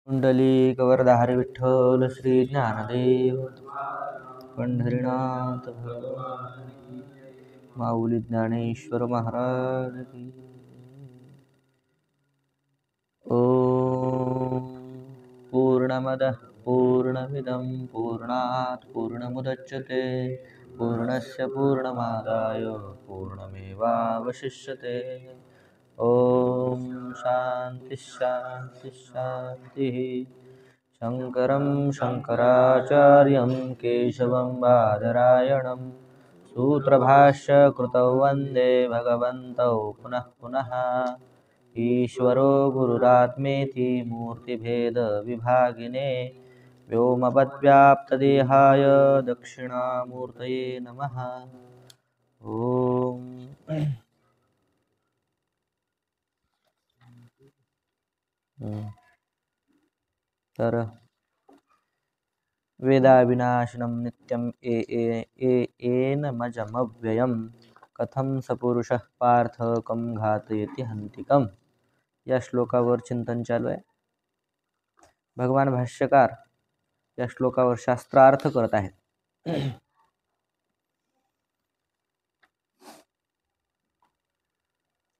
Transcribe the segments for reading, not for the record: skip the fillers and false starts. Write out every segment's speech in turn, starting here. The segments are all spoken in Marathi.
कुंडलीकवरधारी विठ्ठल श्री ज्ञानदेव पंढरीनाथ माऊली ज्ञानेश्वर महाराज की ओम पूर्णमदः पूर्णमिदं पूर्णात् पूर्णमुदच्यते पूर्णस्य पूर्णमादाय पूर्णमेवावशिष्यते ओम शांति शांति शांति। शंकरं शंकराचार्यं केशवं बादरायणं सूत्रभाष्य कृतौ वन्दे भगवन्तौ पुनः पुनः। ईश्वरो गुरुरात्मेति मूर्तिभेद विभागिने व्योमवद्व्याप्तदेहाय दक्षिणामूर्तये नमः। ओम तर वेदाविनाशिनं नित्यं येनमजमव्ययं कथं सपुरुषः पार्थ कं घातयति हंतिकम्। या श्लोकावर चिंतन चालू आहे। भगवान भाष्यकार या श्लोकावर शास्त्रार्थ करत आहेत।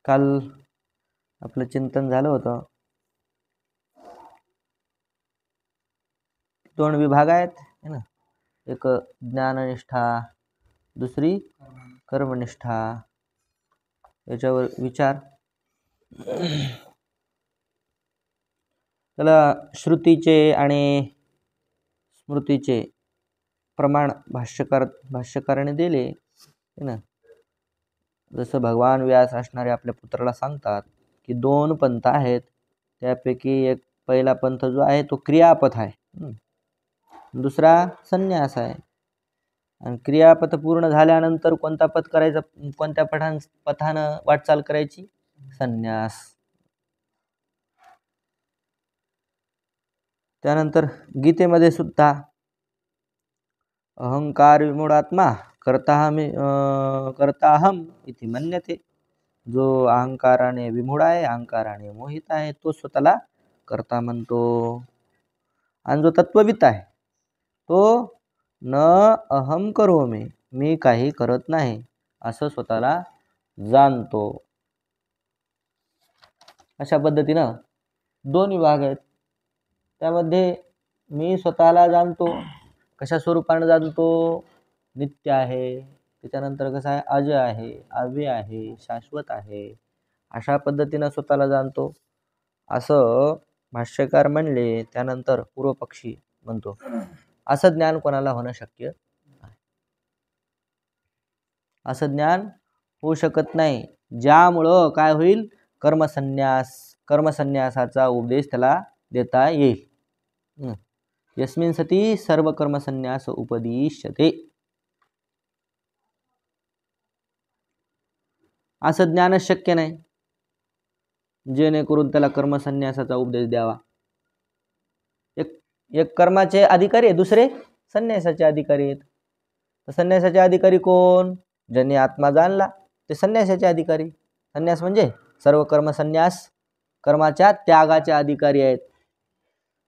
काल आपलं चिंतन झालं होतं। दोन विभाग आहेत है ना, एक ज्ञाननिष्ठा, दुसरी कर्मनिष्ठा। याच्यावर विचार त्याला श्रुतीचे आणि स्मृतीचे प्रमाण भाष्यकाराने दिले है ना। जसं भगवान व्यास असणारे आपल्या पुत्राला सांगतात की दोन पंथ आहेत, त्यापैकी एक पहिला पंथ जो आहे तो क्रियापथ आहे, दुसरा संन्यास आहे। आणि क्रियापथ पूर्ण झाल्यानंतर कोणता पथ करायचा, कोणत्या पथानं वाटचाल करायची, संन्यास। त्यानंतर गीतेमध्ये सुद्धा अहंकार विमूढात्मा कर्ताहम इति मन्यते। जो अहंकाराने विमूढ आहे, अहंकाराने मोहित आहे, तो स्वतःला कर्ता म्हणतो। आणि जो तत्ववित आहे तो न अहम करोमि, मी काही करत नाही असं स्वतःला जाणतो। अशा पद्धतीनं दोन विभाग आहेत। त्यामध्ये मी स्वतःला जाणतो, कशा स्वरूपाने जाणतो, नित्य आहे, त्याच्यानंतर कसं आहे, अजय आहे, अव्यय आहे, शाश्वत आहे, अशा पद्धतीनं स्वतःला जाणतो असं भाष्यकार म्हणले। त्यानंतर पूर्वपक्षी म्हणतो असं ज्ञान कोणाला होणं शक्य नाही, असं ज्ञान होऊ शकत नाही, ज्यामुळं काय होईल, कर्मसन्यासाचा उपदेश त्याला देता येईल। यस्मिन् सती सर्व कर्मसन्यास उपदिश्यते। असं ज्ञान शक्य नाही जेणेकरून त्याला कर्मसन्यासाचा उपदेश द्यावा। एक कर्माचे अधिकारी आहे, दुसरे संन्यासाचे अधिकारी आहेत। तर संन्यासाचे अधिकारी कोण, ज्यांनी आत्मा जाणला ते संन्यासाचे अधिकारी। संन्यास म्हणजे सर्व कर्मसन्यास, कर्माच्या त्यागाचे अधिकारी आहेत।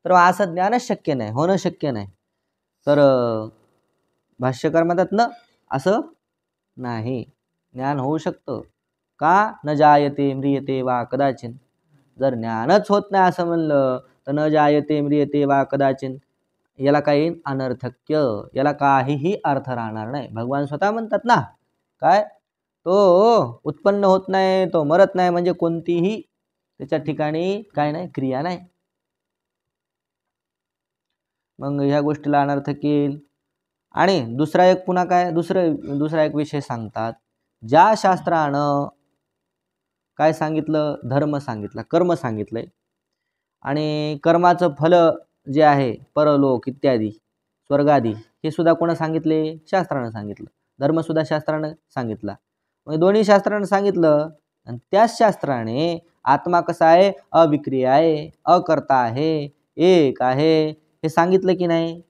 तर असं ज्ञानच शक्य नाही, होणं शक्य नाही। तर भाष्यकार म्हणतात ना, असं नाही, ज्ञान होऊ शकतं का, न जायते म्रियते वा कदाचिन। जर ज्ञानच होत नाही असं म्हणलं तर न जायते म्रियते वा कदाचिन, याला काही अनर्थक्य, याला काहीही अर्थ राहणार नाही। भगवान स्वतः म्हणतात ना, काय, तो उत्पन्न होत नाही, तो मरत नाही, म्हणजे कोणतीही त्याच्या ठिकाणी काय नाही, क्रिया नाही। मग ह्या गोष्टीला अनर्थक येईल। आणि दुसरा एक पुन्हा काय, दुसरा एक विषय सांगतात, ज्या शास्त्रानं काय सांगितलं, धर्म सांगितला, कर्म सांगितलंय, आणि कर्माचं फल जे आहे परलोक इत्यादी स्वर्गादी, हे सुद्धा कोणा सांगितले, शास्त्रानं सांगितलं। धर्म सुद्धा शास्त्रानं सांगितला। मग दोन्ही शास्त्रानं सांगितलं, आणि त्याच शास्त्राने आत्मा कसा आहे, अविक्रिय आहे, अकर्ता आहे, एक आहे, हे सांगितलं की नाही।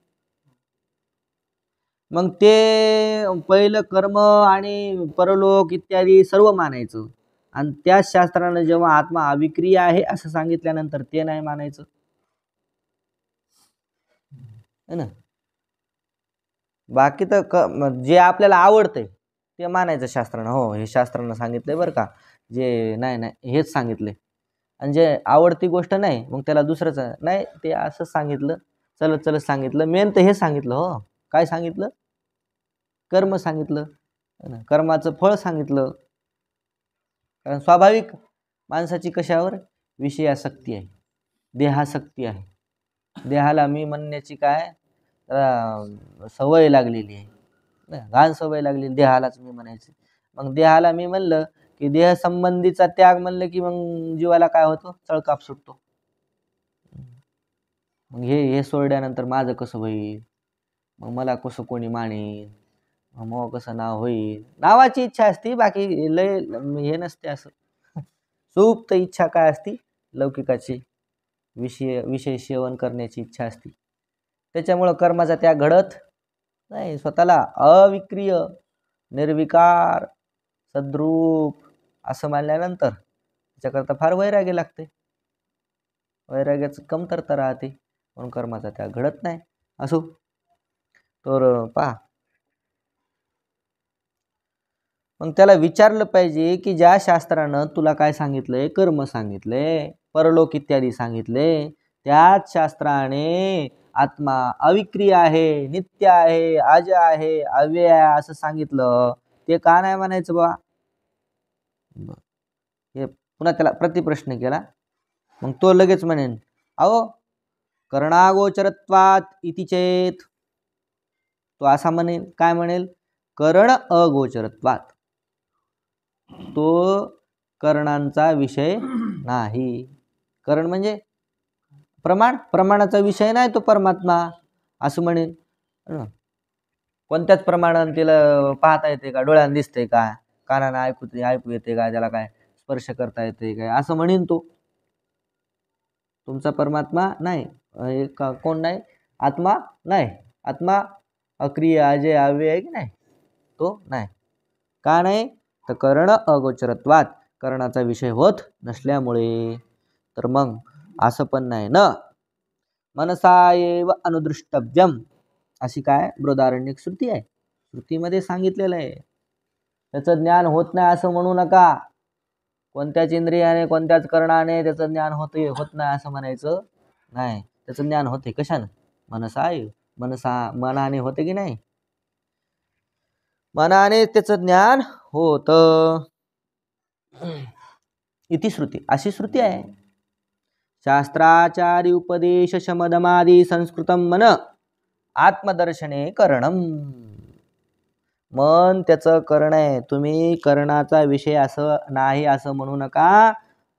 मग ते पहिलं कर्म आणि परलोक इत्यादी सर्व मानायचं, आणि त्याच शास्त्रानं जेव्हा आत्मा अविक्रिय आहे असं सांगितल्यानंतर ते नाही मानायचं। है ना. बाकी तर जे आपल्याला आवडतंय ते मानायचं शास्त्रानं. हो, हे शास्त्रानं सांगितलंय बरं का. जे नाही नाही हेच सांगितलंय. आणि जे आवडती गोष्ट नाही मग त्याला दुसरंच नाही ते असं सांगितलं, चलत चलत सांगितलं. मेन तर हे सांगितलं. हो, काय सांगितलं? कर्म सांगितलं, कर्माचं फळ सांगितलं. कारण स्वाभाविक माणसाची कशावर विषयासक्ती आहे, देहासक्ती आहे. देहाला मी म्हणण्याची काय सवय लागलेली आहे, घाण सवय लागलेली देहालाच मी म्हणायची. मग देहाला मी म्हणलं की देह संबंधीचा त्याग म्हणलं की मग जीवाला काय होतं, चळकाप सुटतो. मग हे सोडल्यानंतर माझं कसं होईल, मग मला कसं कोणी मानेल, मग कसं नाव होईल. नावाची इच्छा असती, बाकी लय हे नसते. असं सुप्त इच्छा काय असती, लौकिकाची विषय सेवन करण्याची इच्छा असती. त्याच्यामुळं कर्माचा त्याग घडत नाही. स्वतःला अविक्रिय निर्विकार सद्रूप असं मानल्यानंतर त्याच्याकरता फार वैराग्य लागते. वैराग्याचं कमतरता राहते, म्हणून कर्माचा त्याग घडत नाही. असो तर पहा, मग त्याला विचारलं पाहिजे की ज्या शास्त्रानं तुला काय सांगितलंय, कर्म सांगितले, परलोक इत्यादी सांगितले, त्याच शास्त्राने आत्मा अविक्रिय आहे, नित्य आहे, अज आहे, अव्यय आहे असं सांगितलं. ते का नाही म्हणायचं बा? हे पुन्हा त्याला प्रतिप्रश्न केला. मग तो लगेच म्हणेन, अहो करणागोचरत्वात इति चेत. तो असा म्हणेल, काय म्हणेल? करण अगोचरत्वात, तो करणांचा विषय नाही. करण म्हणजे प्रमाणाचा विषय नाही तो परमात्मा असं म्हणेल. कोणत्याच प्रमाणात त्याला पाहता येते का, डोळ्यानं दिसते का, कानानं ऐकू येते का, त्याला काय स्पर्श करता येते काय असं म्हणेन तो. तुमचा परमात्मा नाही, कोण नाही, आत्मा नाही. आत्मा अक्रिय अजय अव्यय आहे की नाही, तो नाही. का नाही? तर करण अगोचरत्वात, करणाचा विषय होत नसल्यामुळे. तर मग असं पण नाही न मनसा एव अनुदृष्टव्यम अशी काय बृहदारण्यक श्रुती आहे. श्रुतीमध्ये सांगितलेलं आहे. त्याचं ज्ञान होत नाही असं म्हणू नका. कोणत्याच इंद्रियाने कोणत्याच करणाने त्याचं ज्ञान होत नाही असं म्हणायचं नाही. त्याचं ज्ञान होते कशानं? मनसा एव, मनाने होते की नाही, मनाने त्याचं ज्ञान होतं. इति श्रुती, अशी श्रुती आहे. शास्त्राचार्य उपदेश शमदमादी संस्कृतम मन आत्मदर्शने करणम. मन त्याचं करण आहे. तुम्ही करणाचा विषय असं नाही असं म्हणू नका.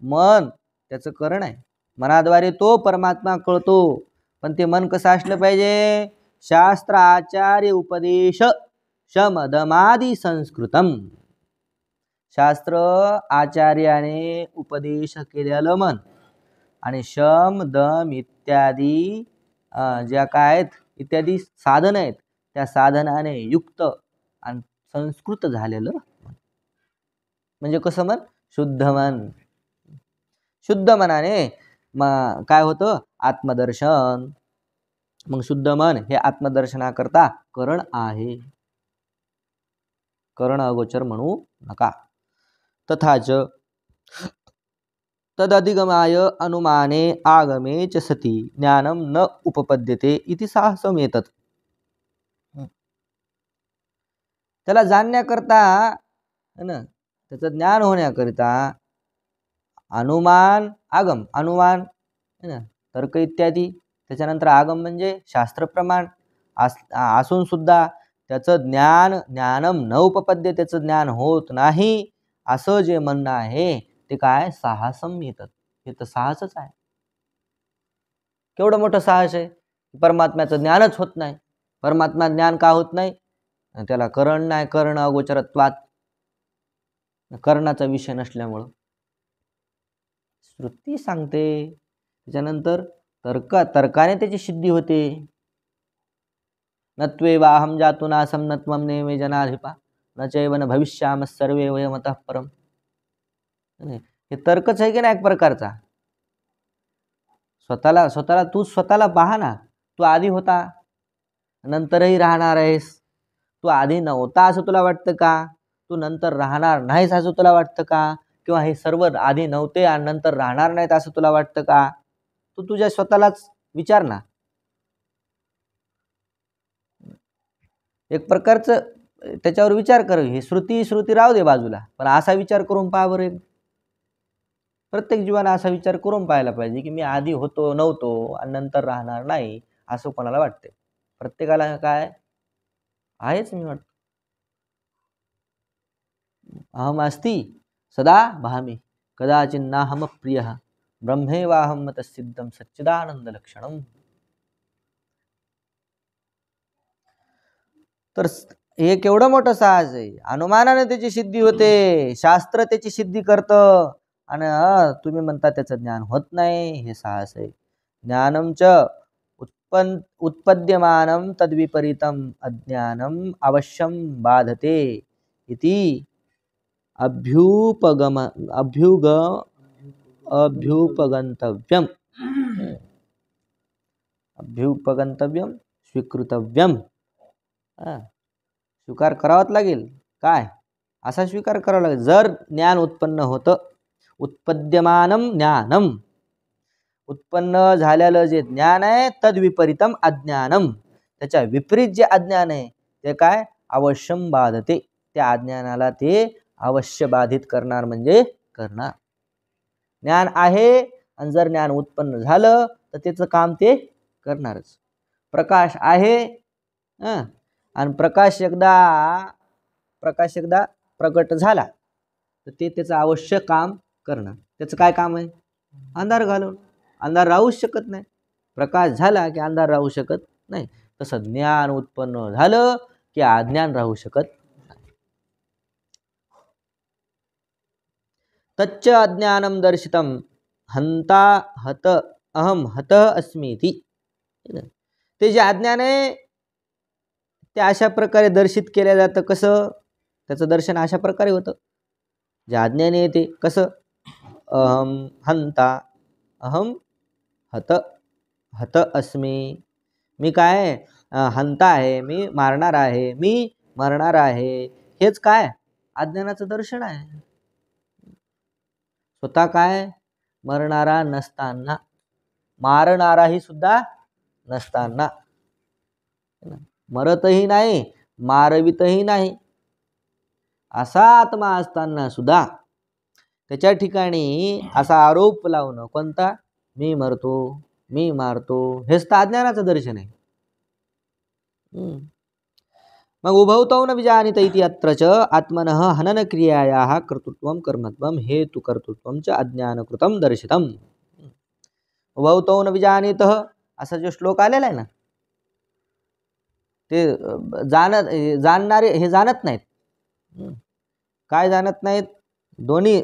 मन त्याचं करण आहे. मनाद्वारे तो परमात्मा कळतो. पण ते मन कसं असलं पाहिजे? शास्त्र आचार्य उपदेश शमदमादी संस्कृतम. शास्त्र आचार्याने उपदेश केलेलं मन आणि शम दम इत्यादी ज्या काय आहेत इत्यादी साधन आहेत, त्या साधनाने युक्त आणि संस्कृत झालेलं मन. म्हणजे कसं मन? शुद्ध मन. शुद्ध मनाने काय होतं? आत्मदर्शन. मग शुद्ध मन हे आत्मदर्शनाकरता करण आहे. करण अगोचर म्हणू नका. तथाच तदधिगमाय अनुमाने आगमे च सती ज्ञानम न उपपद्यते इति साहसम एतत्. त्याला जाणण्याकरता ना, त्याचं ज्ञान होण्याकरिता अनुमान आगम, अनुमान ना, तर्क इत्यादी, त्याच्यानंतर आगम म्हणजे शास्त्र प्रमाण असून सुद्धा त्याचं ज्ञानम न उपपद्य, त्याचं ज्ञान होत नाही असं जे म्हणणं आहे ते काय? साहसम येतात. हे तर साहसच आहे. केवढं मोठं साहस आहे. परमात्म्याचं ज्ञानच होत नाही. परमात्मा ज्ञान का होत नाही? त्याला करण नाही, करण अगोचरत्वात, करणाचा विषय नसल्यामुळं. श्रुती सांगते. त्याच्यानंतर तर्काने त्याची सिद्धी होते. नत्वेवाहम जातु नासम नत्वम नेमे जनाधिपा न चैवन भविष्याम सर्वे वयमतः परम. हे तर्कच आहे की नाही एक प्रकारचा. स्वतःला तू स्वतःला पहा ना. तू आधी होता, नंतरही राहणार आहेस. तू आधी नव्हता असं तुला वाटतं का? तू नंतर राहणार नाहीस असं तुला वाटतं का? किंवा हे सर्व आधी नव्हते आणि नंतर राहणार नाहीत असं तुला वाटतं का? तू तुझ्या स्वतःलाच विचार ना. एक प्रकारचं त्याच्यावर विचार कर. हे श्रुती राहू दे बाजूला, पण असा विचार करून पहा बरं. प्रत्येक जीवाला असा विचार करून पाहायला पाहिजे की मी आधी होतो नव्हतो आणि नंतर राहणार नाही असं कोणाला वाटते? प्रत्येकाला काय आहेच मी वाटतं. अहम अस्ति सदा भामी कदाचिन्नाहम प्रियः ब्रह्मेवाहम मतसिद्धम सच्चिदानंद लक्षणम. तर हे केवढं मोठं साहस आहे. अनुमानाने त्याची सिद्धी होते, शास्त्र त्याची सिद्धी करतं आणि तुम्ही म्हणता त्याचं ज्ञान होत नाही. हे साहस आहे. ज्ञानमच उत्पद्यमानं तद्विपरीतम अज्ञानम अवश्यम बाधते इति अभ्युपगंतव्यम स्वीकृतव्यम. स्वीकार करावाच लागेल. काय असा स्वीकार करावा लागेल? जर ज्ञान उत्पन्न होतं, उत्पद्यमानम ज्ञानम, उत्पन्न झालेलं जे ज्ञान आहे, तद्विपरीतम अज्ञानम, त्याच्या विपरीत जे अज्ञान आहे ते काय? अवश्यम बाधते. त्या अज्ञानाला ते अवश्य बाधित करणार म्हणजे करणार. ज्ञान आहे आणि जर ज्ञान उत्पन्न झालं तर त्याचं काम ते करणारच. प्रकाश आहे आणि प्रकाश एकदा प्रकट झाला तर ते त्याचं आवश्यक काम करणार. त्याचं काय काम आहे? अंधार घालवणं. अंधार राहूच शकत नाही. प्रकाश झाला की अंधार राहू शकत नाही. तसं ज्ञान उत्पन्न झालं की अज्ञान राहू शकत नाही. तच्च अज्ञानम दर्शितम हंता हत अहम हत अस्मीति. ते जे अज्ञान आहे ते अशा प्रकारे दर्शित केलं जातं. कसं? त्याचं दर्शन अशा प्रकारे होतं. जे अज्ञान आहे ते कसं? अहम हंता, अहम हत अस्मी. मी काय? हंता आहे, मी मारणार आहे, मी मरणार आहे. हेच काय? अज्ञानाचं दर्शन आहे. स्वतः काय? मरणारा नसताना, मारणाराही सुद्धा नसताना, मरतही नाही, मारवितही नाही, असा आत्मा असताना सुद्धा त्याच्या ठिकाणी असा आरोप लावणं. कोणता? मी मरतो, मी मारतो. हेच तर अज्ञानाचं दर्शन आहे. मग उभवतो न विजानीत इति अत्र च आत्मनः हनन क्रियायाः कर्तृत्वं कर्मत्वं हेतु कर्तृत्वं च अज्ञानकृतं दर्शितम. उभवतो न विजानीत असा जो श्लोक आलेला आहे ना, ते जाणणारे हे जाणत नाहीत. काय जाणत नाहीत? दोन्ही,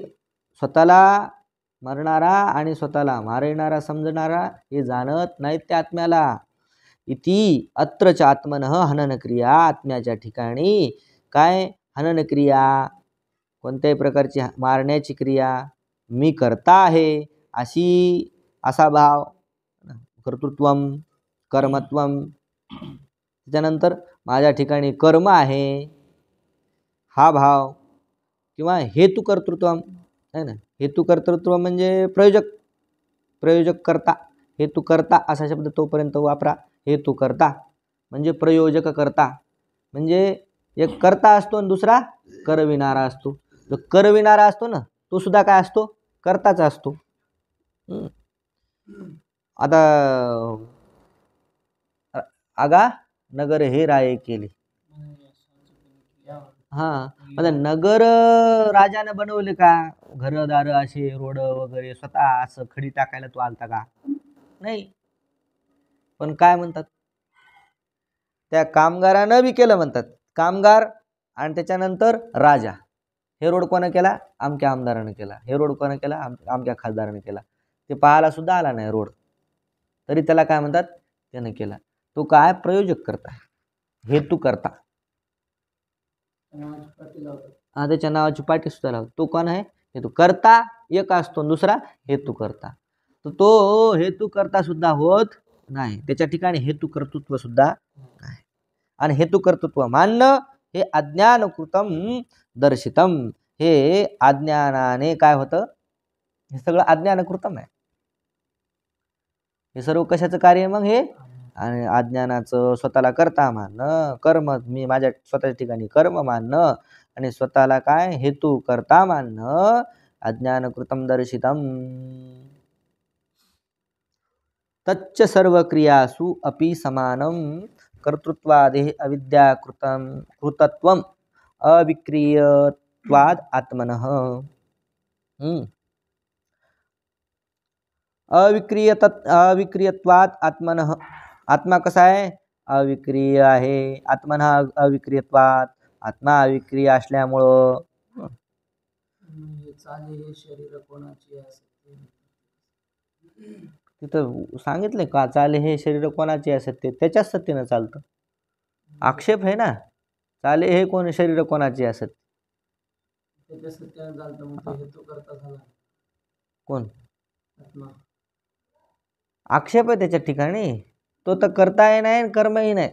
स्वतःला मरणारा आणि स्वतःला मारणारा समजणारा हे जाणत नाहीत त्या आत्म्याला. इति अत्रच आत्मनः हनन क्रिया. आत्म्याच्या ठिकाणी काय? हनन क्रिया, कोणत्याही प्रकारची मारण्याची क्रिया मी करता आहे असा भाव, कर्तृत्वम कर्मत्वम. त्यानंतर माझ्या ठिकाणी कर्म आहे हा भाव, किंवा हेतु कर्तृत्वम आहे ना. हेतु कर्तृत्व म्हणजे प्रयोजक करता. हेतु करता असा शब्द तोपर्यंत वापरा. हेतु करता म्हणजे प्रयोजक करता. म्हणजे एक करता असतो आणि दुसरा करविणारा असतो. जो करविणारा असतो ना तो सुद्धा काय असतो? करताच असतो. आता आगा नगर हे राये केले. म्हणजे नगर राजाने बनवले का? घरदार असे रोड वगैरे स्वतः असं खडी टाकायला तू आलता का? नाही. पण काय म्हणतात? त्या कामगारानं बी केलं म्हणतात. कामगार आणि त्याच्यानंतर राजा. हे रोड कोणा केला? आमच्या आमदारानं केला. हे रोड कोणा केला? आमच्या खासदारानं केला. ते पाहायला सुद्धा आला नाही रोड, तरी त्याला काय म्हणतात? त्यानं केला. तो काय? प्रयोजक करता, हेतू करता. त्याच्या नावाची पाठी सुद्धा लावतो. तो कोण आहे? हेतू करता एक असतो, दुसरा हेतू करता. तो हेतू करता सुद्धा होत नाही. त्याच्या ठिकाणी हेतू कर्तृत्व सुद्धा नाही. आणि हेतुकर्तृत्व मानणं हे अज्ञानकृतम दर्शितम, हे अज्ञानाने काय होतं, हे सगळं अज्ञानकृतम आहे. हे सर्व कशाचं कार्य मग हे, आणि अज्ञानाचं स्वतःला करता मानणं, कर्म मी माझ्या स्वतःच्या ठिकाणी कर्म मानणं आणि स्वतःला काय हेतू करता मानणं, अज्ञानकृतम दर्शितम. तच्च सर्व क्रियासु अपि समानं कर्तृत्वादेः अविद्याकृतं कृतत्वम् अविक्रियत्वाद आत्मनः. अविक्रियत्वाद आत्मनः, आत्मा कसा आहे, अविक्रिय आहे. आत्मनः अविक्रियत्वाद, आत्मा अविक्रिय असल्यामुळं तिथं सांगितलंय का चाले हे शरीर कोणाचे आहे सत्य, त्याच्याच सत्तेनं चालतं. आक्षेप आहे ना, चाले हे कोण शरीर कोणाचे आहे सत्य, त्याच्या सत्यानं चालतं. मग हेतू करता झाला कोण, आक्षेप आहे त्याच्या ठिकाणी. तो तर करताही नाही कर्मही नाही.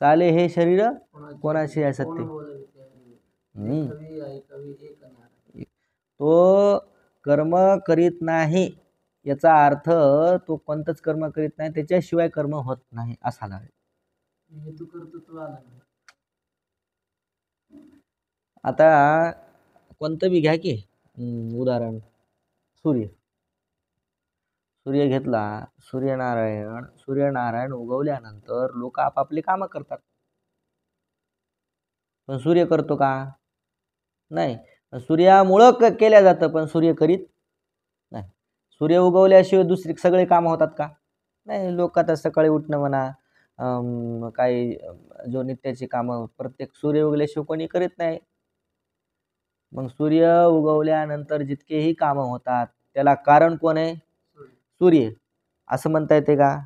चाले हे शरीर कोणाचे आहे सत्य, तो कर्म करीत नाही याचा अर्थ तो कोणतंच कर्म करीत नाही, त्याच्याशिवाय कर्म होत नाही असा लागेल. आता कोणतं बी घ्या की उदाहरण, सूर्य घेतला. सूर्यनारायण उगवल्यानंतर लोक आपापली कामं करतात, पण सूर्य करतो का, नाही. सूर्यामुळं केल्या जातं, पण सूर्य करीत नाही. सूर्य उगवल्याशिवाय दुसरी सगळे कामं होतात का, नाही. लोक आता सकाळी उठणं म्हणा, काही जो नित्याची कामं प्रत्येक सूर्य उगवल्याशिवाय कोणी करीत नाही. मग सूर्य उगवल्यानंतर जितकेही कामं होतात त्याला कारण कोण आहे, सूर्य, असं म्हणता येते का.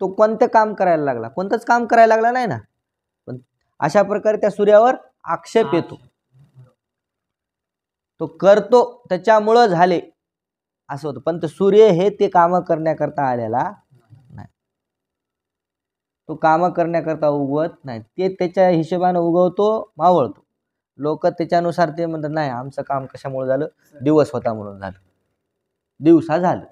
तो कोणतं काम करायला लागला, कोणतंच काम करायला लागला नाही ना, पण अशा प्रकारे त्या सूर्यावर आक्षेप येतो. तो करतो त्याच्यामुळं झाले असं होतं, पण ते सूर्य हे ते कामं करण्याकरता आलेला नाही. तो कामं करण्याकरता उगवत नाही, ते त्याच्या हिशोबाने उगवतो, मावळतो. लोक त्याच्यानुसार ते म्हणतात नाही आमचं काम कशामुळे झालं, दिवस होता म्हणून झालं, दिवसा झालं.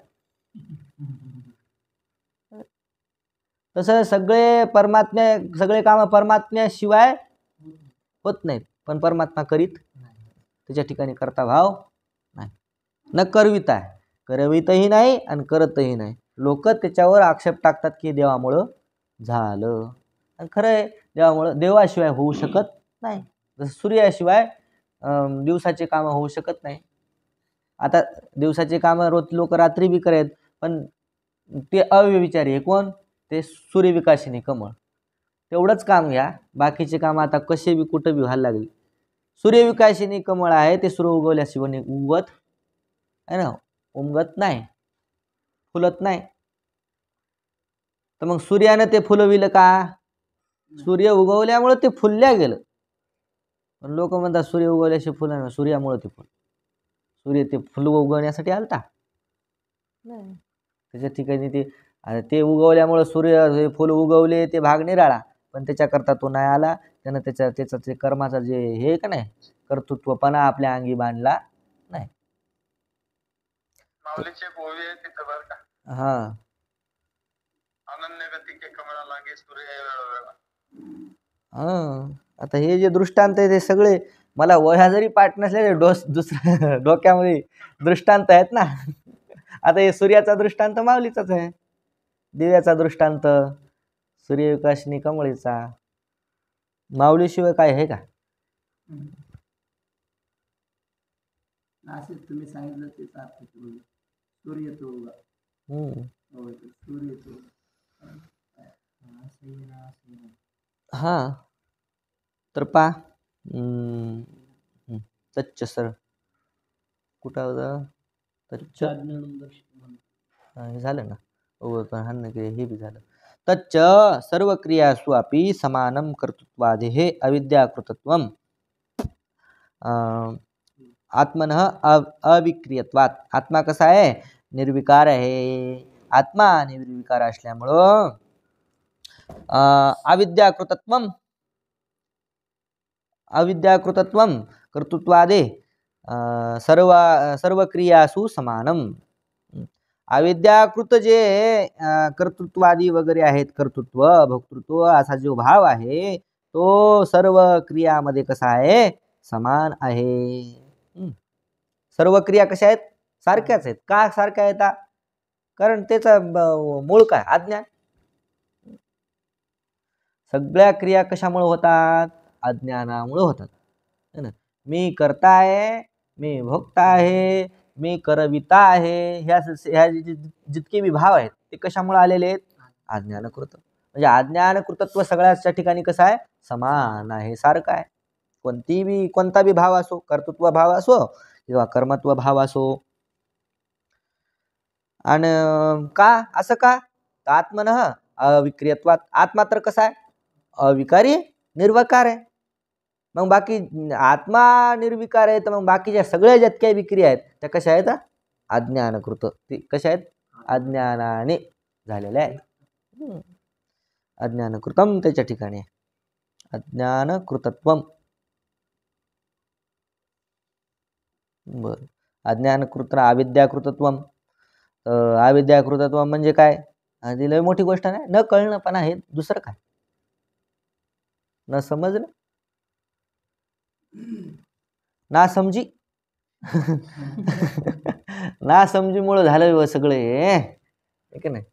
तसं सगळे काम परमात्म्याशिवाय होत नाहीत, पण परमात्मा करीत त्याच्या ठिकाणी करता भाव नाही. न करविता, करवितही नाही आणि करतही नाही. लोक त्याच्यावर आक्षेप टाकतात की देवामुळं झालं, आणि खरं आहे देवामुळं, देवाशिवाय होऊ शकत नाही. जसं सूर्याशिवाय दिवसाचे कामं होऊ शकत नाही. आता दिवसाचे कामं रोज लोक रात्री बी करेत, पण ते अव्यविचारी आहे कोण, ते सूर्यविकासिनी कमळ, तेवढंच काम घ्या. बाकीचे काम आता कसे बी कुठं बी व्हायला लागले. सूर्यविकासिनी कमळ आहे ते सूर्य उगवल्याशिवाय उगवत आहे ना, उमगत नाही, फुलत नाही. तर मग सूर्यानं ते फुलविलं का, सूर्य उगवल्यामुळे ते फुलल्या गेलं. पण लोक म्हणतात सूर्य उगवल्याशिवाय फुलं, सूर्यामुळे ते फुल, सूर्य ते फुल उगवण्यासाठी आलता नाही. त्याच्या ठिकाणी ते उगवल्यामुळे सूर्य फुल उगवले ते भाग निराळा, पण त्याच्याकरता तो नाही आला. त्यानं त्याचा ते कर्माचा जे हे का नाही कर्तृत्वपणा आपल्या अंगी बांधला नाही. हा, आता हे जे दृष्टांत आहे ते सगळे मला वह्या जरी पाठ नसले दुसऱ्या डोक्यामध्ये दृष्टांत आहेत ना. आता हे सूर्याचा दृष्टांत माऊलीचाच आहे, दिव्याचा दृष्टांत सूर्यविकासिनी कमळीचा, माऊलीशिवाय काय आहे का. तुम्ही सांगितलं तेच अर्थ सूर्य तो सूर्य तो हा. तर पा तच्च सर कुठं होतं, तच्च हे झालं ना, हे बी झालं. तच्च सर्व क्रियासु अपि समानं कर्तृत्वादेः अविद्याकृतत्वम् आत्मनः अविक्रियत्वात्. आत्मा कसा आहे, निर्विकार आहे. आत्मा निर्विकार असल्यामुळं अविद्याकृतत्वम अविद्याकृतत्वम कर्तृत्वादे सर्व क्रियासु समानम. अविद्याकृत जे कर्तृत्वादी वगैरे आहेत, कर्तृत्व भोक्तृत्व असा जो भाव आहे तो सर्व क्रियामध्ये कसा आहे, समान आहे. सर्व क्रिया कशा आहेत, सारख्याच आहेत. का सारख्या आहेत? कारण त्याचा मूळ काय, अज्ञान. सगळ्या क्रिया कशामुळे होतात, अज्ञानामुळे होतात. है ना. मी करता आहे, मी भोगता आहे, मी करविता आहे, ह्या जितके भी भाव आहेत ते कशामुळे आलेले आहेत, अज्ञानकृत. म्हणजे अज्ञानकृतत्व सगळ्याच्या ठिकाणी कसं आहे, समान आहे, सारखं आहे. कोणता बी भाव असो, कर्तृत्व भाव असो किंवा कर्मत्व भाव असो. आणि का असं का, आत्मनः अविक्रियत्वात. आत्मा तर कसा आहे, अविकारी निर्विकार आहे. मग बाकी आत्मा निर्विकार आहे, तर मग बाकीच्या सगळ्या ज्यात काही विक्रिया आहेत त्या कशा आहेत, अज्ञानकृत. ते कशा आहेत, अज्ञानाने झालेल्या आहेत. अज्ञानकृतम त्याच्या ठिकाणी अज्ञानकृतत्वम. बर, अज्ञानकृत अविद्याकृतत्वम. अविद्याकृतत्वम म्हणजे काय, आधी लय मोठी गोष्ट नाही, न कळणं पण आहे, दुसरं काय, न समजणं, ना समजी. ना समजीमुळे झालं सगळे, ठीक नाही.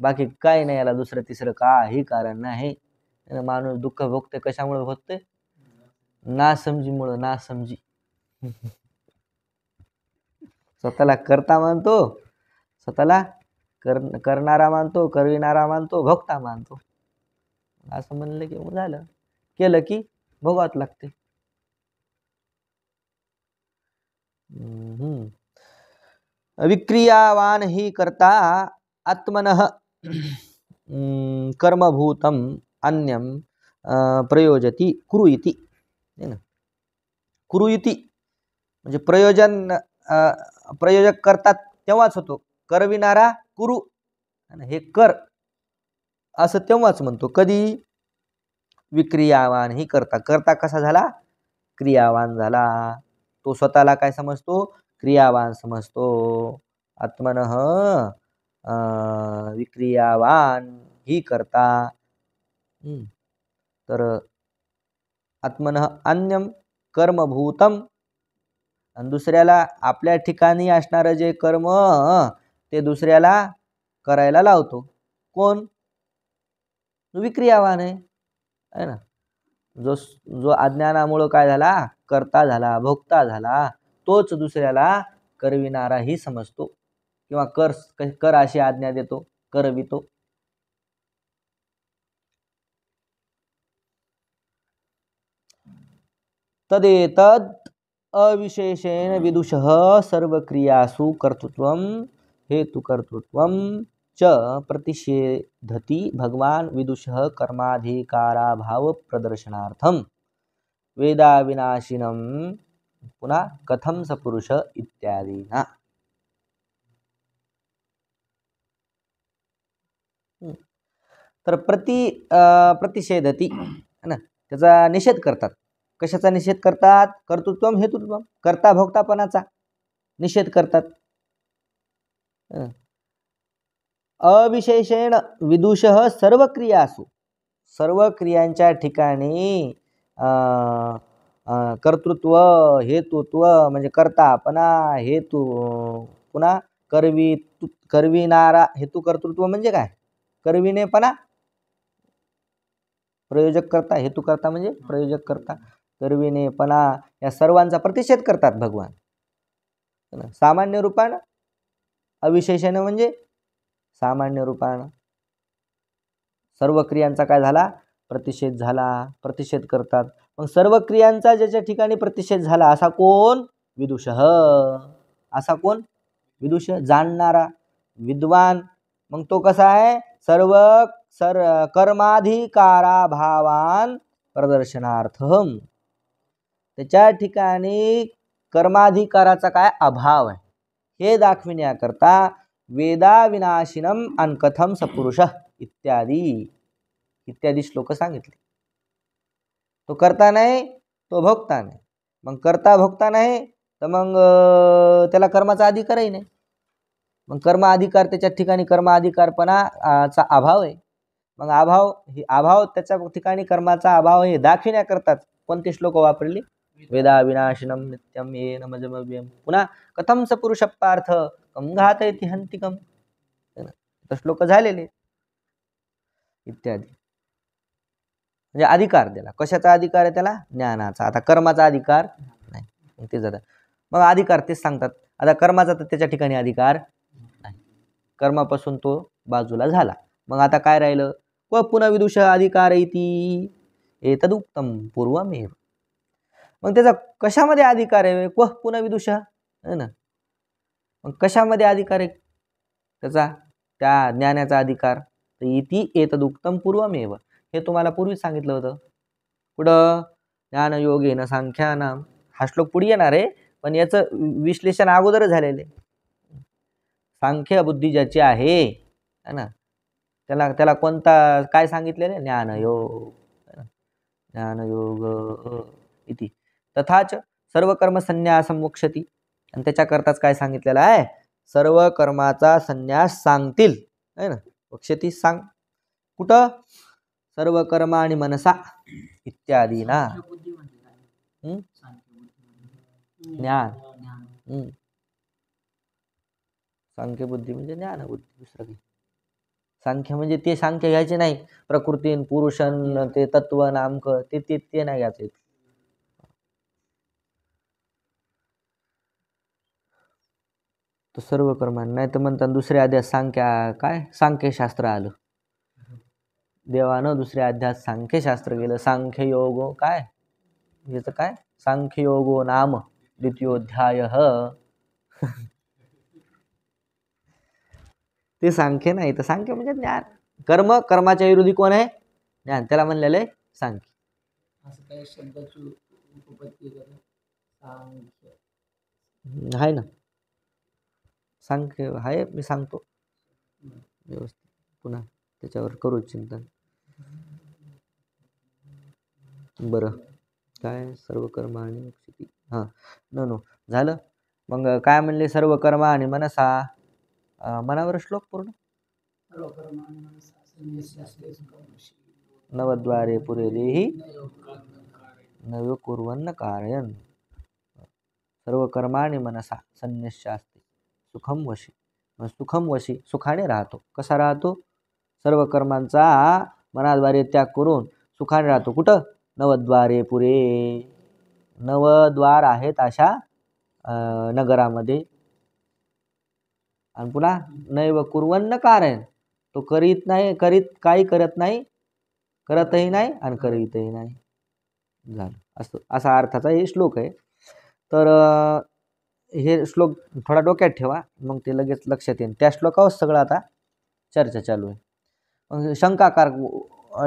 बाकी काय नाही, याला दुसरं तिसरं काही कारण नाही. माणूस दुःख भोगते कशामुळे भोगते, ना समजीमुळे. ना समजी स्वतःला करता मानतो, स्वतःला करणारा मानतो, करविणारा मानतो, भोगता मानतो. असं म्हणलं की झालं, केलं की भोगावं लागते. विक्रियावान ही करता आत्मनः कर्मभूतम अन्यम प्रयोजती कुरुइति. कुरुइति म्हणजे प्रयोजक करतात तेव्हाच होतो, करविणारा कुरु, हे कर असं तेव्हाच म्हणतो. कधी, विक्रियावान ही करता. करता कसा झाला, क्रियावान झाला. तो स्वतःला काय समजतो, क्रियावान समजतो. आत्मनः विक्रियावान ही करता. तर आत्मनः अन्यम कर्मभूतम, आणि दुसऱ्याला आपल्या ठिकाणी असणारं जे कर्म ते दुसऱ्याला करायला लावतो. कोण, विक्रियावान आहे ना. जो अज्ञानामुळे काय झाला, करता झाला, भोगता झाला, तोच दुसऱ्याला करविणाराही समजतो किंवा कर अशी आज्ञा देतो, करवितो. तदेतद अविशेषेण विदुषः सर्वक्रियासु कर्तृत्वं हेतुकर्तृत्वं च प्रतिषेधति भगवान विदुषः कर्माधिकाराभाव प्रदर्शनार्थम वेदाविनाशिनं पुनः कथम स पुरुष इत्यादीना. तर प्रतिषेधती है ना, त्याचा निषेध करतात. कशाचा निषेध करतात, कर्तृत्वम हेतुत्वम, करता भोक्तापणाचा निषेध करतात. अविशेषेण विदुषः सर्व क्रियासु, सर्व क्रियांच्या ठिकाणी कर्तृत्व हेतुत्व म्हणजे करतापणा, हेतू पुन्हा करविणारा. हेतू कर्तृत्व म्हणजे काय, करविणेपणा. प्रयोजक करता, हेतू करता म्हणजे प्रयोजक करता, करविणेपणा, या सर्वांचा प्रतिषेध करतात भगवान. सामान्य रूपानं, अविशेषण म्हणजे सामान्य रूपानं सर्व क्रियांचा काय झाला, प्रतिषेध झाला, प्रतिषेध करतात. मग सर्व क्रियांचा ज्याच्या ठिकाणी प्रतिषेध झाला असा कोण, विदुषः. असा कोण, विदुष, जाणणारा, विद्वान. मग तो कसा आहे, सर्व कर्माधिकारा भावान प्रदर्शनार्थम. त्याच्या ठिकाणी कर्माधिकाराचा काय अभाव आहे हे दाखविण्याकरता वेदा विनाशिनम अन कथम सपुरुष इत्यादी इत्यादी श्लोक सांगितले. तो करता नाही, तो भोगता नाही. मग करता भोगता नाही तर मग त्याला कर्माचा अधिकारही नाही. मग कर्म अधिकार त्याच्या ठिकाणी कर्म अधिकारपणाचा अभाव आहे. मग अभाव त्याच्या ठिकाणी कर्माचा अभाव हे दाखविण्याकरताच कोणते श्लोक वापरले? वेदा विनाशिनम नित्यम येन मजमव्यम पुन्हा कथम स पुरुष पार्थ कम घातयति हंतिकम, श्लोक झालेले इत्यादी. म्हणजे अधिकार दिला. कशाचा अधिकार आहे त्याला? ज्ञानाचा. आता कर्माचा अधिकार नाही. ते जातात मग अधिकार तेच सांगतात. आता कर्माचा तर त्याच्या ठिकाणी अधिकार नाही, कर्मापासून तो बाजूला झाला. मग आता काय राहिलं? व पुन्हा विदुष अधिकार इति एतदुक्तम पूर्वमेव. मग त्याचा कशामध्ये अधिकार आहे? क्व पुन्हा विदुष आहे ना. मग कशामध्ये अधिकार आहे त्याचा? त्या ज्ञानाचा अधिकार. तर इति एतदुक्तम पूर्वमेव, हे तुम्हाला पूर्वी सांगितलं होतं. पुढं ज्ञानयोगेन सांख्यानाम, हा श्लोक पुढे येणार आहे पण याचं विश्लेषण अगोदर झालेले. सांख्य बुद्धी ज्याची आहे ना, त्याला कोणता काय सांगितलेले? ज्ञानयोग. ज्ञानयोग इति तथाच सर्व कर्म संन्यासम मोक्षती. आणि त्याच्याकरताच काय सांगितलेलं आहे? सर्व कर्माचा संन्यास सांगतील आहे ना. वक्षती सांग कुठं? सर्व कर्म आणि मनसा इत्यादी ना. ज्ञान सांख्य बुद्धी म्हणजे ज्ञान बुद्धी, दुसरं काही. सांख्य म्हणजे ते सांख्य घ्यायचे नाही, प्रकृती पुरुषन ते तत्व नामक ते ते ते नाही घ्यायचे. तो सर्व कर्मा नाही तर म्हणतात दुसऱ्या अध्यायात सांख्या काय सांख्यशास्त्र आलं. देवानं दुसऱ्या अध्यायात सांख्यशास्त्र गेलं. सांख्ययोगो काय याचं काय? सांख्ययोगो नाम द्वितीयोध्याय. ते सांख्य नाही तर सांख्य म्हणजे ज्ञान. कर्माच्या विरोधी कोण आहे? ज्ञान. त्याला म्हणलेलं आहे सांख्य. असं काय शब्दाची उपपत्ती आहे ना. सांख्य आहे, मी सांगतो व्यवस्थित, पुन्हा त्याच्यावर करू चिंतन. बरं काय? सर्व कर्म आणि मोक्षती. हां नो झालं. मग काय म्हणले? सर्व कर्म आणि मनसा. मनावर श्लोक पूर्ण. नवद्वारे पुरे देही नव कुर्वन्न कारयन. सर्व कर्माणि मनसा संन्यस्यास्ते सुखम वशी. सुखम वशी सुखाने राहतो. कसा राहतो? सर्व कर्मांचा मनाद्वारे त्याग करून सुखाने राहतो. कुठं? नवद्वारे पुरे. नवद्वार आहेत अशा नगरामध्ये. आणि पुन्हा नैव कुर्वन्न कारयन, तो करीत नाही, काही करत नाही, करतही नाही आणि करीतही नाही. झालं. असा अर्थाचा हे श्लोक आहे. तर हे श्लोक थोडा डोक्यात ठेवा, मग ते लगेच लक्षात येईल. त्या श्लोकावर सगळं आता चर्चा चालू आहे. मग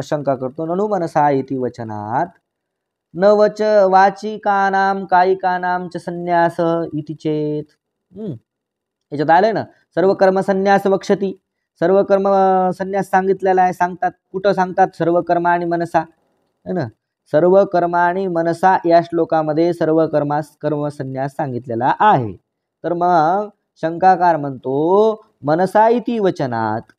शंका करतो. ननु मनसा इति वचनात न वच वाचिकानां कायिकानां च संन्यास इति चेत. याच्यात आलंय ना, सर्व कर्म संन्यास वक्षती. सर्व कर्म संन्यास सांगितलेला आहे. सांगतात कुठं? सांगतात सर्व कर्म आणि मनसा है ना. सर्व कर्म आणि मनसा या श्लोकामध्ये सर्व कर्म संन्यास सांगितलेला आहे. तर मग शंकाकार म्हणतो मनसा इति वचनात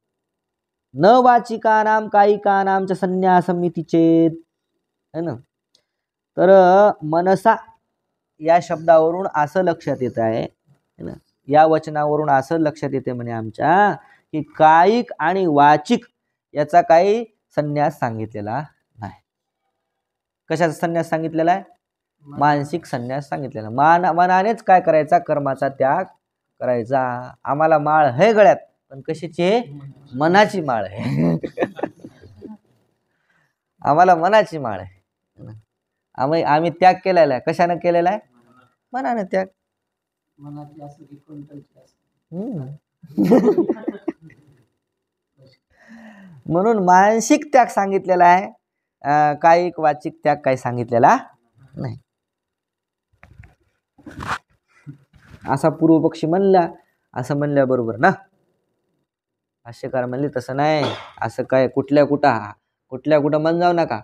न वाचिकानां कायिकानां च संन्यासम इति चेत है ना. तर मनसा या शब्दावरून असं लक्षात येत आहे ना, या वचनावरून असं लक्षात येते म्हणे आमच्या की कायिक आणि वाचिक याचा काही संन्यास सांगितलेला नाही. कशाचा संन्यास सांगितलेला आहे? मानसिक संन्यास सांगितलेला. मनानेच काय करायचा? कर्माचा त्याग करायचा. आम्हाला माळ है गळ्यात, पण कशाची आहे? मनाची माळ आहे. आम्हाला मनाची माळ आहे. आम्ही त्याग केलेला आहे. कशाने केलेला आहे? मनाने त्याग. म्हणून मानसिक त्याग सांगितलेला आहे, कायिक वाचिक त्याग काही सांगितलेला नाही. असा पूर्वपक्षी म्हणला. असं म्हणल्याबरोबर ना भाष्यकार म्हणले तसं नाही. असं काय कुठल्या कुठं कुठल्या कुठं मन जाऊ नका.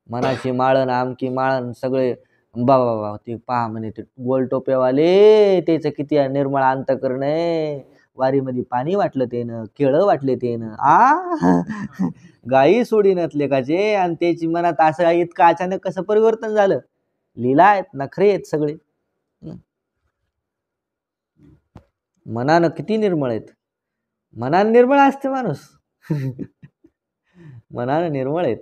मनाची माळण आमकी माळण सगळे बाबा बाबा ते पहा म्हणे ते गोल टोप्यावाले त्याचं किती निर्मळ अंतकरण आहे. वारीमध्ये पाणी वाटलं त्यानं, केळं वाटले त्यानं, गाई सोडी नसले काचे, आणि त्याची मनात असं इतकं अचानक कसं परिवर्तन झालं. लीला आहेत, नखरे आहेत सगळे. मनानं किती निर्मळ आहेत. मनानं निर्मळ असते माणूस. मनानं निर्मळ आहेत.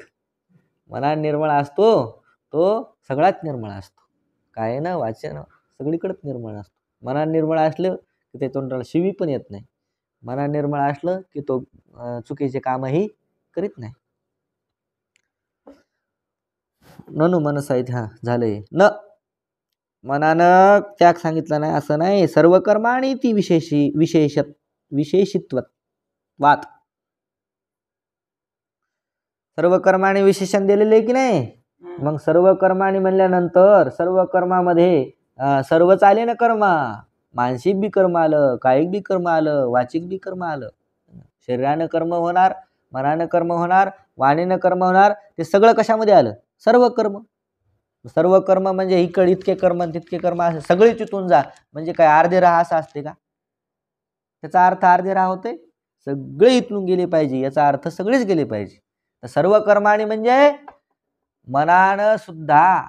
मनानं निर्मळ असतो तो सगळ्यात निर्मळ असतो. काय ना वाचन सगळीकडेच निर्मळ असतो. मनानं निर्मळ असलं की ते तोंडाला शिवी पण येत नाही. मनानं निर्मळ असलं की तो चुकीचे कामही करीत नाही. ननु मनसा इथे झालंय. न मनानं त्याग सांगितला नाही असं नाही. सर्व कर्माणी ती विशेषित्वात सर्व कर्माने विशेषण दिलेले आहे की नाही. मग सर्व कर्माने म्हणल्यानंतर सर्व कर्मामध्ये सर्वच आले ना कर्म. मानसिक बी कर्म आलं, कायिक बी कर्म आलं, वाचिक बी कर्म आलं. शरीरानं कर्म होणार, मनानं कर्म होणार, वाणीनं कर्म होणार. ते सगळं कशामध्ये आलं? सर्व कर्म. सर्व कर्म म्हणजे इकडे इतके कर्म तितके कर्म असे सगळे चितून जा. म्हणजे काय अर्धे राहा असं असते का? त्याचा अर्थ अर्धे राहा होते. सगळे इथून गेले पाहिजे याचा अर्थ सगळेच गेले पाहिजे. तर सर्व कर्माने म्हणजे मनानं सुद्धा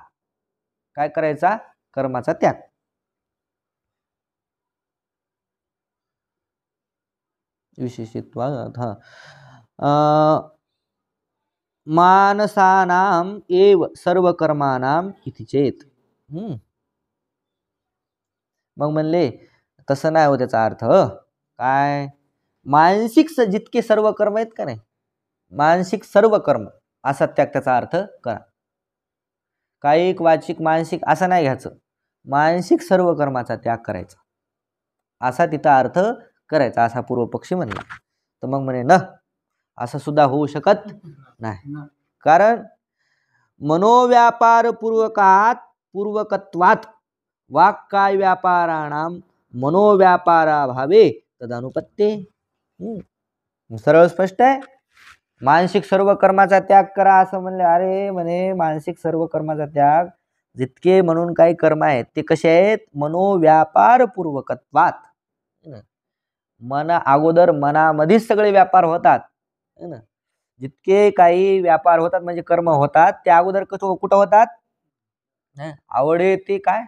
काय करायचा? कर्माचा त्याग. विशेषित्वात मानसानाम एव सर्व कर्मानाम इति चेत. मग म्हणले तसं नाही हो त्याचा अर्थ. काय? मानसिक जितके सर्व कर्म आहेत का नाही, मानसिक सर्व कर्म असा त्याग त्याचा अर्थ करा. कायिक वाचिक मानसिक असं नाही घ्यायचं. मानसिक सर्व कर्माचा त्याग करायचा असा तिथं अर्थ करायचा असा पूर्वपक्षी म्हणला. तर मग म्हणे न असं सुद्धा होऊ शकत नाही. कारण मनोव्यापार पूर्वकत्वात वाक्काय व्यापाराणाम मनोव्यापाराभावे तदानुपत्ते. सरळ स्पष्ट आहे. मानसिक सर्व कर्माचा त्याग करा असं म्हणले. अरे म्हणे मानसिक सर्व कर्माचा त्याग जितके म्हणून काही कर्म आहेत ते कसे आहेत? मनोव्यापार पूर्वकत्वात. अगोदर मनामध्येच सगळे व्यापार होतात. जितके काही व्यापार होतात म्हणजे कर्म होतात त्या अगोदर कुठं होतात? आवडे ते काय?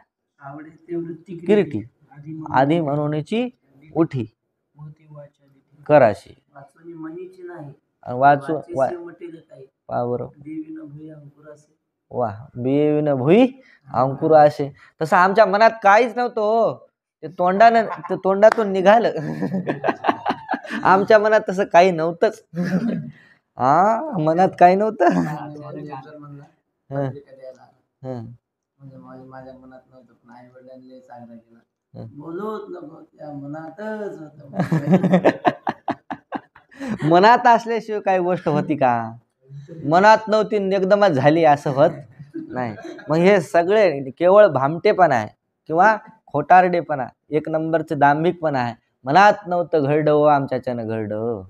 किरीटी आधी म्हणूनची उठी कराशी वाचू पावर वा बियेविन भुई अंकुर असे. तसं आमच्या मनात काहीच नव्हतं. ते तोंडातून निघालं. आमच्या मनात तसं काही नव्हतंच. मनात काही नव्हतं. माझ्या मनात नव्हतं पण आई वडिलांनी सांगितलं केला बोलूच नको त्या मनातच होतं. मनात असल्याशिवाय काही गोष्ट होती का? मनात नव्हती एकदमच झाली असं होत नाही. मग हे सगळे केवळ भामटेपणा आहे किंवा खोटारडेपणा, एक नंबरचं दांभिकपणा आहे. मनात नव्हतं घडलं आमच्याच्यानं घडलं.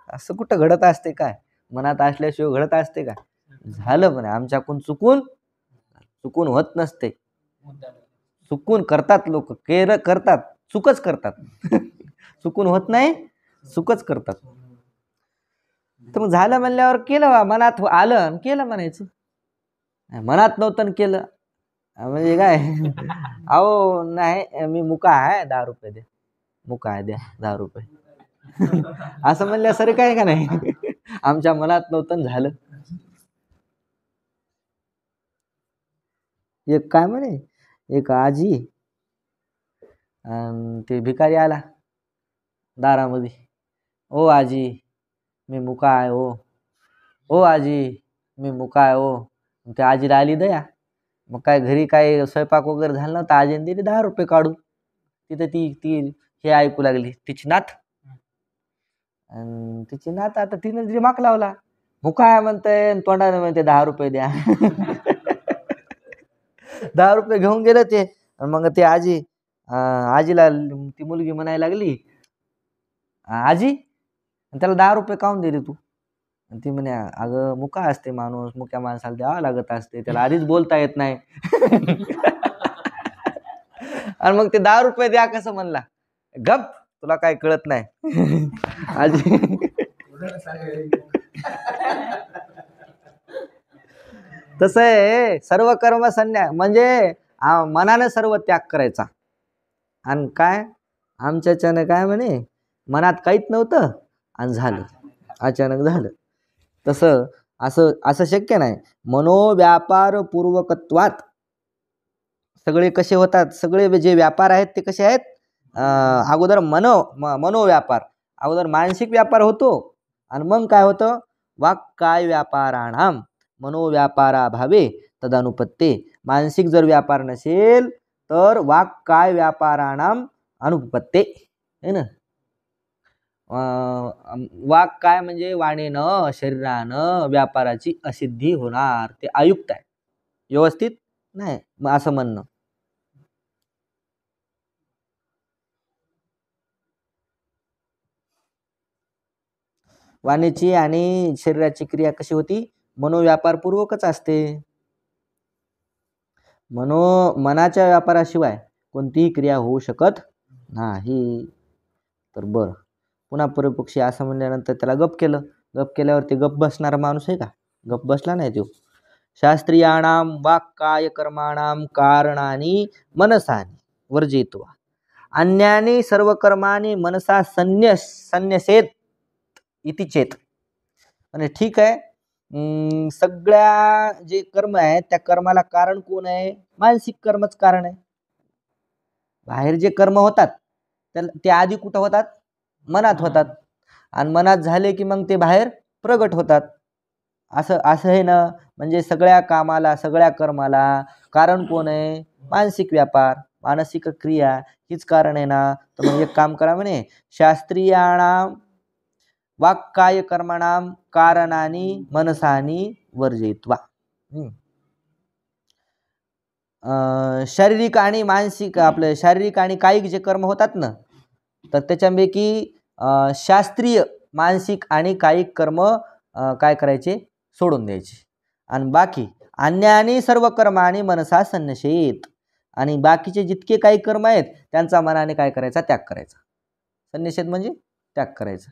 असं कुठं घडत असते काय? मनात असल्याशिवाय घडत असते का? झालं म्हणे आमच्याकडून चुकून होत नसते. चुकून करतात लोक, करतात चुकच करतात. चुकून होत नाही, चुकच करतात. तर मग झालं म्हणल्यावर केलं, मनात आलं आणि केलं म्हणायचं. मनात नव्हतं केलं म्हणजे काय? अहो नाही मी मुका आहे 10 रुपये द्या, मुका आहे द्या 10 रुपये असं म्हणल्या सर काय का नाही? आमच्या मनात नव्हतं झालं. एक काय म्हणे एक आजी ते भिकारी आला दारामध्ये. ओ आजी मी मुका आहे हो, ओ आजी मी मुका आहे हो. त्या आजीला आली दया. मग काय घरी काय स्वयंपाक वगैरे झाला नव्हता. आजीने दिली 10 रुपये काढून. तिथं ती हे ऐकू लागली तिची नात. तिची नात आता तिने दिली माक लावला. मुका आहे म्हणते तोंडाने म्हणते 10 रुपये द्या. 10 रुपये घेऊन गेलं ते. मग ते आजीला ती मुलगी म्हणायला लागली आजी त्याला 10 रुपये काऊन दिले तू? आणि ती म्हणे अगं मुका असते माणूस, मुक्या माणसाला द्यावं लागत असते, त्याला आधीच बोलता येत नाही. आणि मग ते 10 रुपये द्या कसं म्हणला, गप तुला काय कळत नाही. आजी तसं आहे सर्व कर्म संन्यास म्हणजे मनानं सर्व त्याग करायचा. आणि काय आमच्याच्यानं काय म्हणे, मनात काहीच नव्हतं आणि झालं, अचानक झालं. तसं असं असं शक्य नाही. मनोव्यापार पूर्वकत्वात सगळे कसे होतात, सगळे जे व्यापार आहेत ते कसे आहेत, अगोदर मनोव्यापार, अगोदर मानसिक व्यापार होतो आणि मग काय होतं, वाक्काय व्यापाराणाम मनोव्यापाराभावे तदनुपत्ते. मानसिक जर व्यापार नसेल तर वाक्काय व्यापाराणाम अनुपत्ते है ना. वाक काय म्हणजे वाणीनं शरीरानं व्यापाराची असिद्धी होणार, ते अयुक्त आहे, व्यवस्थित नाही असं म्हणणं. वाणीची आणि शरीराची क्रिया कशी होती, मनोव्यापारपूर्वकच असते. मनाच्या व्यापाराशिवाय कोणतीही क्रिया होऊ शकत नाही. तर बरं, पुन्हा पूर्वपक्षी असं म्हणल्यानंतर त्याला गप केलं. गप केल्यावरती गप बसणारा माणूस आहे का, गप बसला नाही तो. शास्त्रीयाणाम वाक्काय कर्माणाम कारणानी मनसानी वर्जयित्वा अन्यानी सर्व कर्मानी मनसा संन्यसेत इति चेत. आणि ठीक आहे, सगळ्या जे कर्म आहेत त्या कर्माला कारण कोण आहे, मानसिक कर्मच कारण आहे. बाहेर जे कर्म होतात ते आधी कुठं होतात, मनात होतात, आणि मनात झाले की मग ते बाहेर प्रगट होतात. असं आहे ना. म्हणजे सगळ्या कामाला सगळ्या कर्माला कारण कोण आहे, मानसिक व्यापार, मानसिक क्रिया हीच कारण आहे ना. तर मग एक काम करा म्हणे, शास्त्रीयाणाम वाक्काय कर्माणाम कारणानी मनसानी वर्जयित्वा. शारीरिक आणि मानसिक, आपले शारीरिक आणि कायिक जे कर्म होतात ना, तर त्याच्यापैकी शास्त्रीय मानसिक आणि कायिक कर्म काय करायचे, सोडून द्यायचे. आणि बाकी अन्य आणि सर्व कर्म आणि मनसा संन्यसेत, आणि बाकीचे जितके काही कर्म आहेत त्यांचा मनाने काय करायचा, त्याग करायचा. संन्यसेत म्हणजे त्याग करायचा.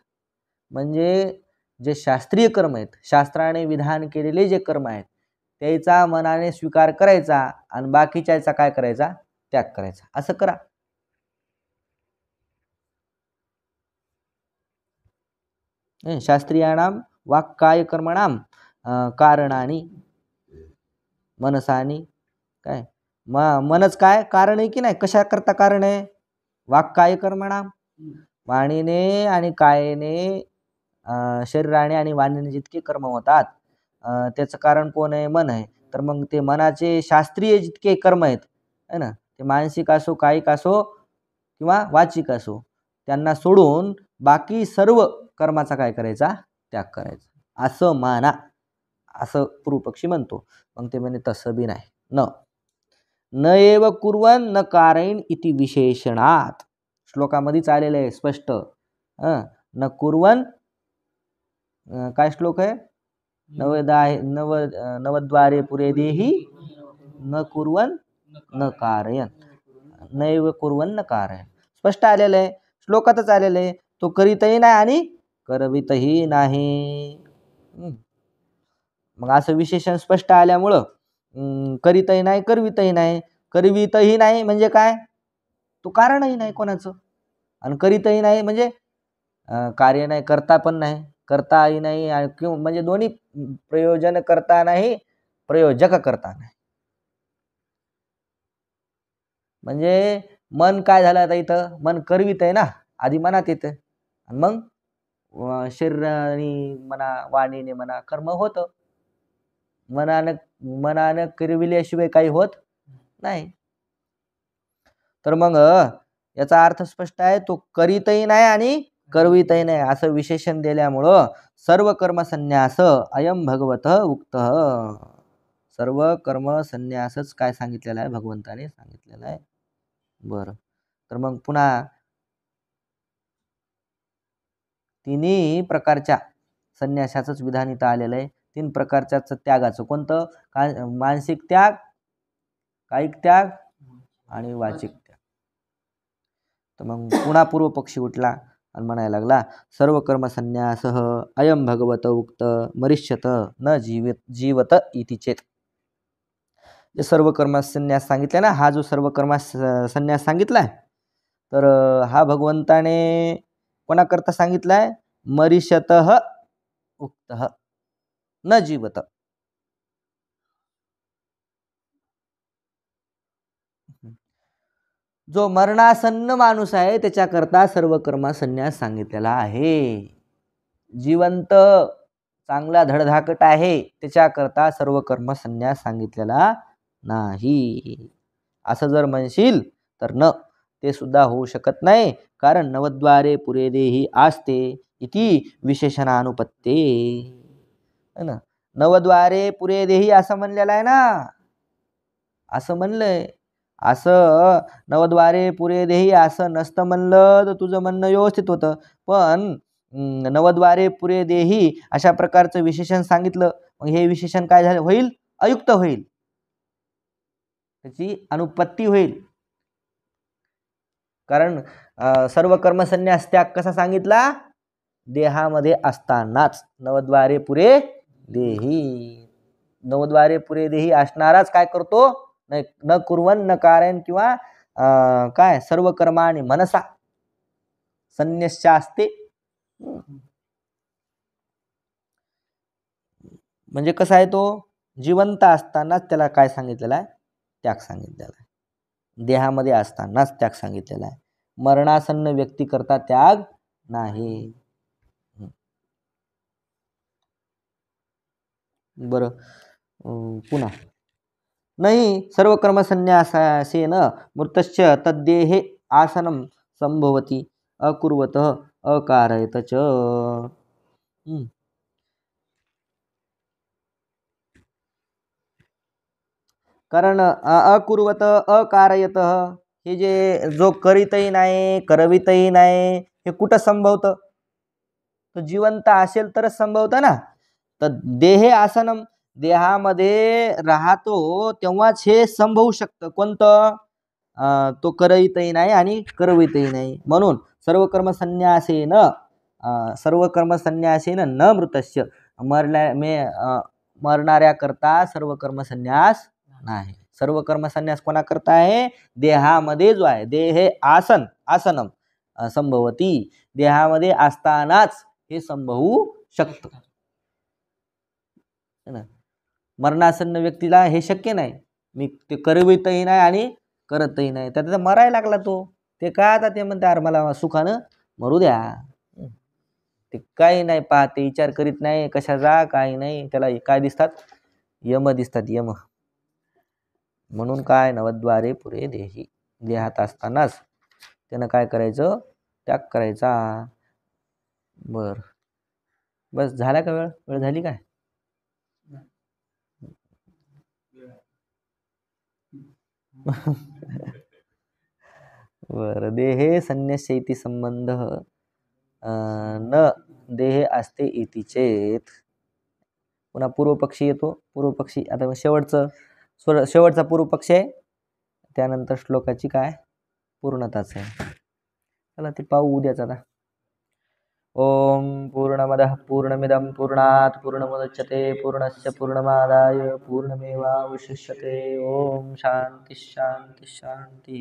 म्हणजे जे शास्त्रीय कर्म आहेत, शास्त्राने विधान केलेले जे कर्म आहेत त्याचा मनाने स्वीकार करायचा आणि बाकीच्याचा काय करायचा, त्याग करायचा. असं करा. शास्त्रीयाणाम वाक्काय कर्मणाम कारणानी मनसानी काय, मनच काय कारण आहे की नाही, कशा करता कारण आहे, वाक्काय कर्मणाम वाणीने आणि कायेने शरीराने आणि वाणीने जितके कर्म होतात त्याचं कारण कोण आहे, मन आहे. तर मग ते मनाचे शास्त्रीय जितके कर्म आहेत है ना, ते मानसिक असो कायिक असो किंवा वाचिक असो, त्यांना सोडून बाकी सर्व कर्माचा काय करायचा, त्याग करायचा, असं माना, असं पूर्वपक्षी म्हणतो. मग ते म्हणे तसं बी नाही, न एव कुर्वन् न कारयन् इति विशेषणात. श्लोकामध्येच आलेलं आहे स्पष्ट. न कुर्वन्, काय श्लोक आहे, नवद्वारे पुरे देही न कुर्वन् न कारयन्, नैव कुर्वन् न कारयन्, स्पष्ट आलेलं आहे, श्लोकातच आलेलं आहे. तो करीतही नाही आणि करवितही नाही. मग असं विशेषण स्पष्ट आल्यामुळं करीतही नाही करवितही नाही. करवितही नाही म्हणजे काय, तो कारणही नाही कोणाचं, आणि करीतही नाही म्हणजे कार्य नाही, करता पण नाही, करताही नाही, किंवा म्हणजे दोन्ही प्रयोजन करता नाही, प्रयोजक करता नाही. म्हणजे मन काय झालं आता इथं, मन करवित आहे ना, आधी मनात येतं आणि मग शरीराने म्हणा वाणीने म्हणा कर्म होतं. मनानं करविल्याशिवाय काही होत नाही. तर मग याचा अर्थ स्पष्ट आहे, तो करीतही नाही आणि करवितही नाही असं विशेषण दिल्यामुळं सर्व कर्म संन्यास अयम भगवत उक्त. सर्व कर्म संन्यासच काय सांगितलेलं आहे, भगवंताने सांगितलेलं आहे. बरं, तर मग पुन्हा तिन्ही प्रकारच्या संन्यासाचंच विधान इथं आलेलं आहे. 3 प्रकारच्याच त्यागाचं. कोणतं? मानसिक त्याग, कायिक त्याग आणि वाचिक त्याग. तर मग पुन्हा पूर्व पक्षी उठला आणि म्हणायला लागला, सर्व कर्म संन्यासः अयम भगवत उक्त मरिष्यत न जीवत इति चेत. जे सर्व कर्म संन्यास सांगितला ना, हा जो सर्व कर्म संन्यास सांगितलाय, तर हा भगवंताने कोणाकरता सांगितलाय? मरिष्यतः उक्तः न जीवत. जो मरणासन्न माणूस आहे त्याच्याकरता सर्व कर्म संन्यास सांगितलेला आहे. जिवंत चांगला धडधाकट आहे त्याच्याकरता सर्व कर्म संन्यास सांगितलेला नाही. असं जर म्हणशील तर न, ते सुद्धा होऊ शकत नाही. कारण नवद्वारे पुरे देही आस्ते इति विशेषणानुपत्ते. है ना, नवद्वारे पुरे देही असं म्हणलेलं आहे ना, असं म्हणलंय. असं नवद्वारे पुरे देही असं नसतं म्हणलं तर तुझं म्हणणं व्यवस्थित होतं. पण नवद्वारे पुरे देही अशा प्रकारचं विशेषण सांगितलं, मग हे विशेषण काय झालं? होईल अयुक्त होईल, त्याची अनुपत्ती होईल. कारण सर्व कर्मसन्यास त्याग कसा सांगितला? देहामध्ये असतानाच. नवद्वारे पुरे देही, नवद्वारे पुरे देही असणाराच काय करतो? न कुर्वन न कारण किंवा काय सर्व कर्माने मनसा संन्यस्यास्ते. म्हणजे कसा आहे तो? जिवंत असतानाच त्याला काय सांगितलेला आहे? त्याग सांगितलेला आहे. देहामध्ये असतानाच त्याग सांगितलेला आहे. मरणासन्न व्यक्ती करता त्याग नाही. बरं, पुन्हा नाही सर्व कर्म संन्यासेन मृतस्य तद्देहे आसनं संभवति अकुर्वतः अकारयत च. कारण अकुर्वत अकारयत हे जे जो करीतही नाही करवितही नाही हे कुठं संभवतं? तो जिवंत असेल तरच संभवतं ना. तर देहे आसनम, देहामध्ये राहतो तेव्हाच हे संभवू शकतं. कोणतं? तो करवितही नाही आणि करवितही नाही. म्हणून सर्व कर्म संन्यासेन, सर्व कर्म संन्यासेन न मृतस्य, मरणाऱ्याकरता सर्व कर्म संन्यास नाही. सर्व कर्म संन्यास कोणाकरता आहे? देहामध्ये जो आहे, देहे आसन आसनम संभवती, देहामध्ये असतानाच हे संभवू शकतं. मरणासन्न व्यक्तीला हे शक्य नाही. मी ते करवितही नाही आणि करतही नाही, त्याचा मरायला लागला तो. ते काय आता ते म्हणते अरे मला सुखानं मरू द्या. ते काही नाही पाहते, विचार करीत नाही कशाचा, काही नाही. त्याला काय दिसतात? यम दिसतात, यम. म्हणून काय? नवद्वारे पुरे देही, देहात असतानाच त्यानं काय करायचं? त्याग करायचा. बर, बस झाला का? वेळ झाली काय? बर, देहे संन्यास्य इति संबंध न देहे असते इति चेत. पुन्हा पूर्वपक्षी येतो. पूर्वपक्षी आता शेवटचा पूर्वपक्ष आहे, त्यानंतर श्लोकाची काय पूर्णताच आहे. चला ते पाहू उद्याच. आता ओम पूर्णमदः पूर्णमिदं पूर्णात् पूर्णमुदच्यते पूर्णस्य पूर्णमादाय पूर्णमेवावशिष्यते. ओम शांती शांती शांती.